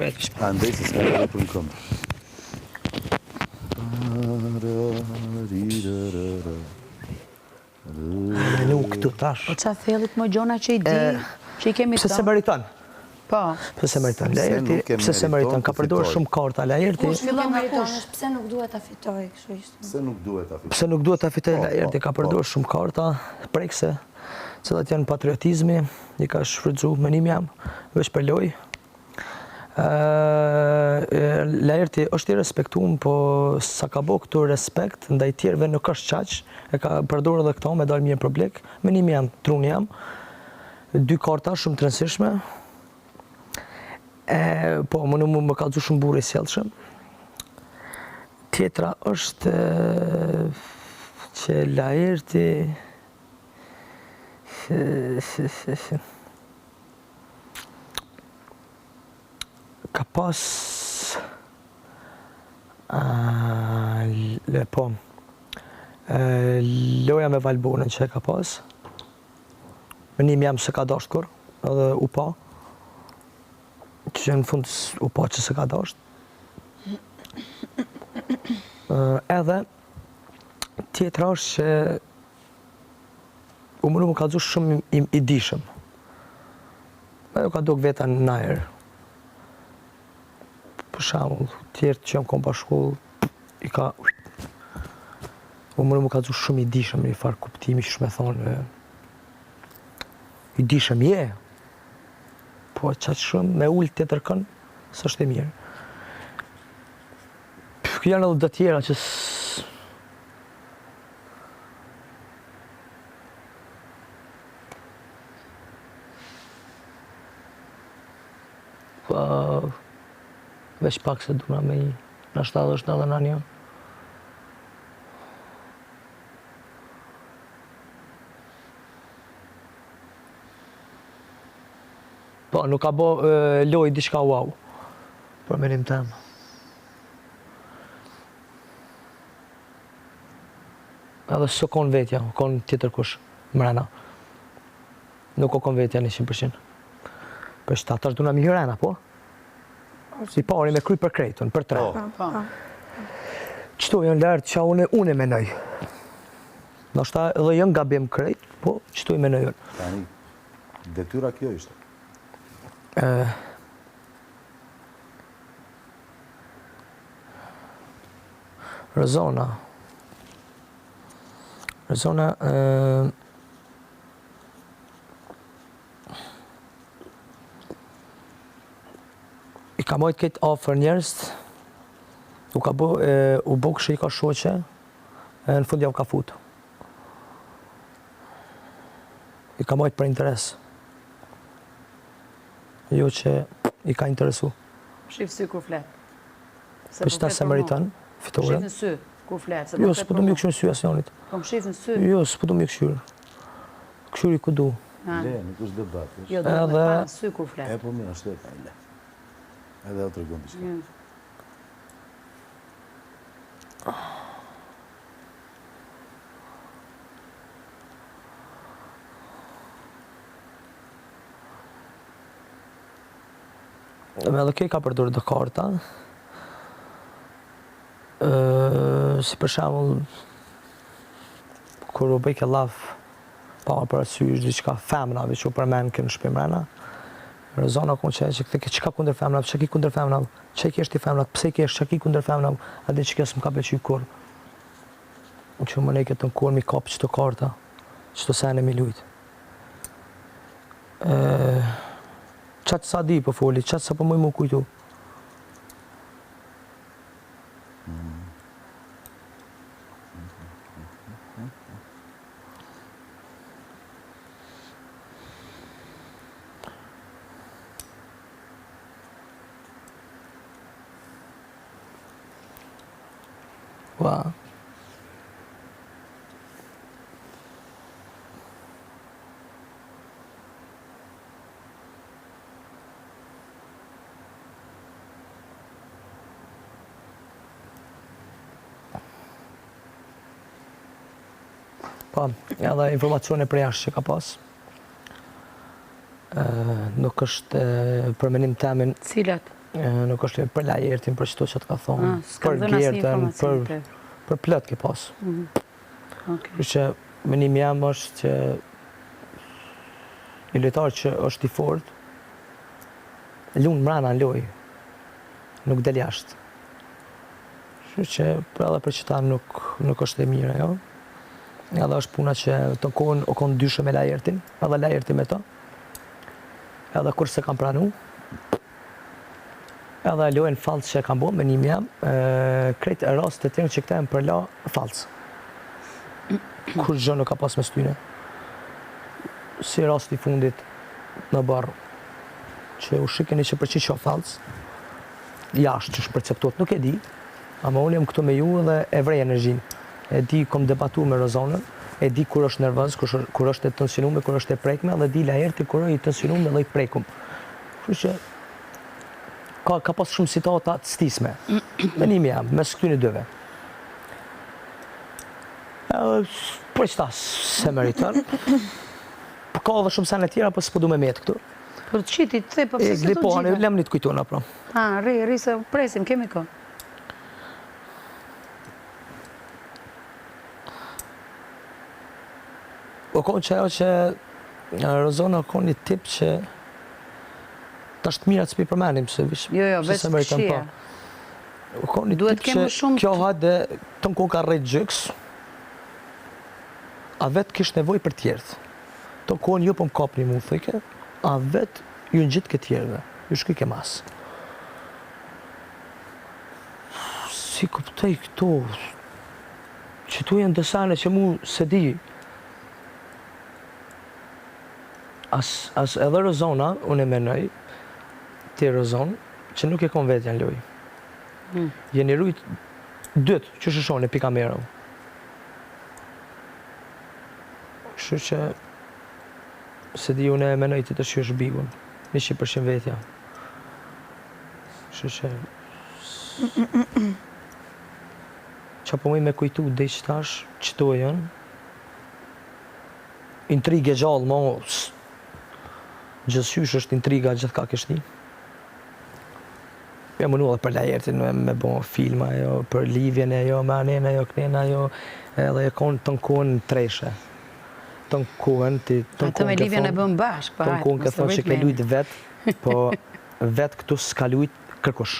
shpejt. Andaj se s'ka dhe për në këmë. Nuk këtu tash. Po qa thellit më gjona që i di, që i kemi Pse se meriton? Po. Pse se meriton? Lajerti, pse se meriton? Ka përdorur shumë karta Lajerti. Fillon meriton, pse nuk duhet ta fitoj, kështu ishte. Pse nuk duhet ta fitoj? Pse nuk duhet ta fitoj Lajerti? Ka përdorur shumë karta prekse, cilat janë patriotizmi, i ka shfrytzu menim jam, veç për lojë. Lajerti është i respektuar, po sa ka bo këtu respekt ndaj tjerëve nuk është qaq, e ka përdorur edhe këto me dalë mirë për blek, menimi jam, truni jam, 2 karta shumë të rëndësishme, po më ka dhu shumë burë i sjellshëm. Tjetra është që Lajerti ka pas loja me Valbonën që e ka pas. Menim jam se ka dasht kur, edhe u pa. Që në fund u pa që se ka dasht. Edhe tjetra është që u më ka dhu shumë i dishëm. Ajo ka duk veta në najer. Për shamull, tjertë që jam kom pa shkollë, i ka... U më ka dhu shumë i dishëm, një farë kuptimi që shme thonë... I dishëm je, po qatë shumë me ullë të tërkën, së është e mirë. Janë edhe dhe tjera që veç pak se duna me i në 70 në dhe në një. Po, nuk ka bo loj diçka wow, për menim temë. Edhe së konë vetja, konë tjetër kush, mrena. Nuk o konë vetja 100%. Për shtatë është duna mi hirena, po? Si pari me kry për krejtën, për 3. Qëto janë lërtë që unë e menoj. Nështë edhe jënë gabim krejt, po qëto i menoj unë. Tani, detyra kjo ishte? Rëzona, i ka mojtë këtë ofër njerës, u bo kështë i ka shoqe, në fund javë ka futë. I ka mojtë për interes. Jo që i ka interesu. Shifë sy kur fletë. Për qëta se meriton, fitore. Shifë në sy kur fletë. Jo, s'po du mjë këshur në sy asjonit. Po më shifë në sy? Jo, s'po du mjë këshur. Këshuri ku du. Le, nuk është debat. Jo, du me pa në sy kur fletë. E po mirë, është e pa, le. Edhe o të regon të shka. Edhe kjo i ka përdurë dhe karta. Si për shemull, kur u bëjke laf, pa për asysh, diqka femnave që u përmenë kënë shpimrena, Rëzona konë që këtë që ka kunder femnave, që ki kunder femnave, që i kështë i femnave, pëse i kështë që ki kunder femnave, adhe që kësë më ka pëlqy kur. Që më nejke të në kur mi kapë që të karta, që të sene mi lujtë. Qatë sa di për foli, qatë sa për mëj mu kujtu. Wow. Po, edhe informacione për jashtë që ka pas. Nuk është për menim temin... Cilat? Nuk është për Lajertin, për çdo që të ka thonë, s'kam për dhënë asnjë Gertën, informacion për plot ke pas. Okej. Kështu që menimi jam është që një lojtar që është i fortë, lunë mrena në lojë, nuk del jashtë. Kështu që edhe për qëta nuk është e mire, jo. Edhe është puna që të kohën o konë dyshë me Lajertin, edhe Lajertin me ta. Edhe kur se kam pranu, edhe lojën falcë që e kam bo, menim jam, krejt e rast të tjerë që këta e më përla falcë. Kur gjë nuk ka pas me styne. Si rast i fundit në barë, që u shikeni që për që që falcë, jashtë që shperceptuat, nuk e di, ama unë jam këtu me ju dhe e vrej energjin. E di kom debatu me Rozonën, e di kur është nervëz, kur është e tensionume, kur është e prekme, dhe di Lajerti kur është i tensionume dhe i prekum. Kështu që ka pas shumë situata të stisme. Menimi jam, mes këtyre dyve. Po qëta se meriton. Ka edhe shumë sene tjera, po s'po du me metë këtu. Për të qitit, të the, po pëse se të Po, gjitha? lem një të kujtona, pra. Ri se presim, kemi ko. O konë që ajo që Rozona ka një tip që ta është mirat s'pi përmenim, se vishë. Jo, veç të këshia. O konë një Duhet tip kemë që shumë kjo hajde të në kohë ka rrejt gjyks, a vetë kishë nevoj për tjertë. Të në kohën jo po më kapni mu thëjke, a vetë ju në gjitë këtë tjerëve, ju shky ke masë. Si kuptoj këto, që tu jenë dësane që mu se di, as edhe Rozona, unë e menoj, ti Rozon, që nuk e kon vetë janë lojë. Jeni rujt dytë që shëshon e pika merë. Kështu që, se di unë e menoj ti të shqysh bigun, 100% vetja. Kështu që, që po mëj me kujtu dhe që tash, qëto e janë, intrige gjallë, mo, gjithësysh është intriga gjithë ka kështi. Ja më nullë për Lajertin me bo filma, jo, për Livjen, jo, me anena, jo, knena, jo, edhe e konë të në kohën treshe. Të në kohën, Atë me Livjen e bëm bashkë, pa hajtë. Të në kohën ke thonë që ke lujtë vetë, po vetë këtu s'ka lujtë kërkush.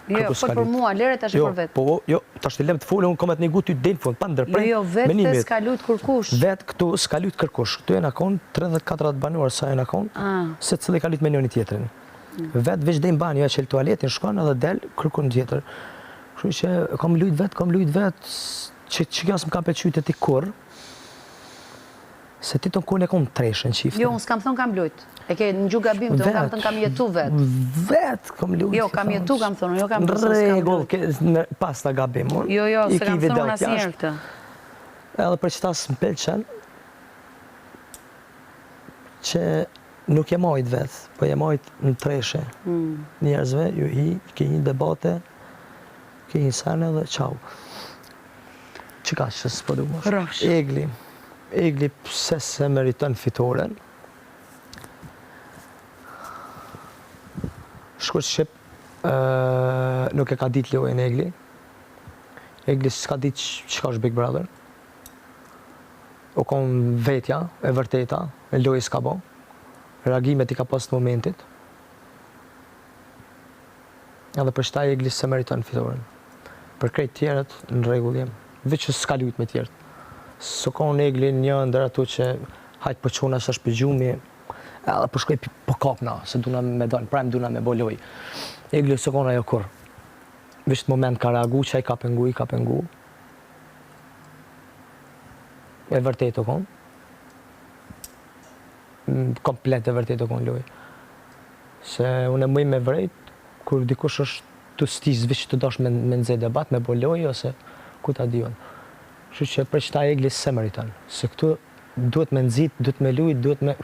Jo, po për mua, lere tash për vetë. Jo, tash të lem të folë, unë komet një gu ty dhe në fund, pa ndërprej. Jo, vetë s'ka lujtë kërkush. Vetë këtu s'ka lujtë kërkush. Këtu e në konë 34 banuar sa e në konë, se cili ka lujtë me njëni tjetërin. Vetë veç dhe në banjo e qelë tualetin, shkon edhe del, kërkun tjetër. Kështu që kam lujtë vetë, që kjo s'm ka pëlqyt e ti kur, se ti të në kohën e kom treshen qifte. Jo, unë s'kam thonë kam lujtë. E ke në gju gabim, të unë kam thënë kam jetu vetë. Vetë kam lujtë. Jo, kam jetu kam thonë, jo kam thonë s'kam regull, pas ta gabim unë. Jo, se kam thonë unë asnjëherë këtë. Edhe për qëta s'm pëlqen, që nuk e majt vetë, po e majt në treshe. Njerëzve, ju ke një debate, ke një sene dhe qau. Që ka që s'po du më shumë? Egli pse se meriton fitoren. Shkur Shqip nuk e ka dit lojën Egli. Egli s'ka dit që ka është Big Brother. O kon vetja, e vërteta, e lojë s'ka bo. Reagimet i ka pas të momentit. Edhe për shtaj Egli se meriton fitoren. Për krejt tjerët në regull jem. Veç që s'ka lujt me tjerët. Së konë Egli një ndër ato që hajtë për qona së është për gjumi, edhe për shkoj për kapna, se duna me dojnë, prajmë duna me bo loj. Egli së konë ajo kur. Visht moment ka reagu që i ka pengu. E vërtet o konë. Komplet e vërtet o konë loj. Se unë e mëj me vrejt, kur dikush është të stis visht të dosh me nëzhe debat, me bo loj, ose ku ta di unë. Kështu që për qëta Egli se meriton. Se këtu duhet me nëzit, duhet me lujt, duhet me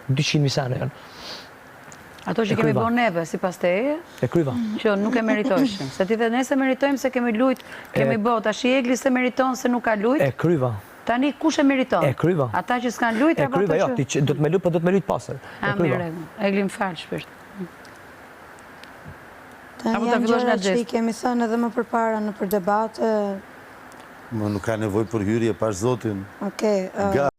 200 misane janë. Ato që kemi bo neve, si pas te e kryva. Që nuk e meritojshim. Se ti dhe ne se meritojmë se kemi lujt, kemi bo. Ta shi Egli se meriton se nuk ka lujt. E kryva. Tani kush e meriton? E kryva. Ata që s'kan lujt, e kryva, jo, ti duhet me lujt, po duhet me lujt pasër. A, mire, Egli më falë shpesht. Apo ta Janë fillosh nga gjëra që i xhest. kemi thënë edhe më përpara në për debate. Më nuk ka nevoj për hyrje pash zotin. Okej, Ga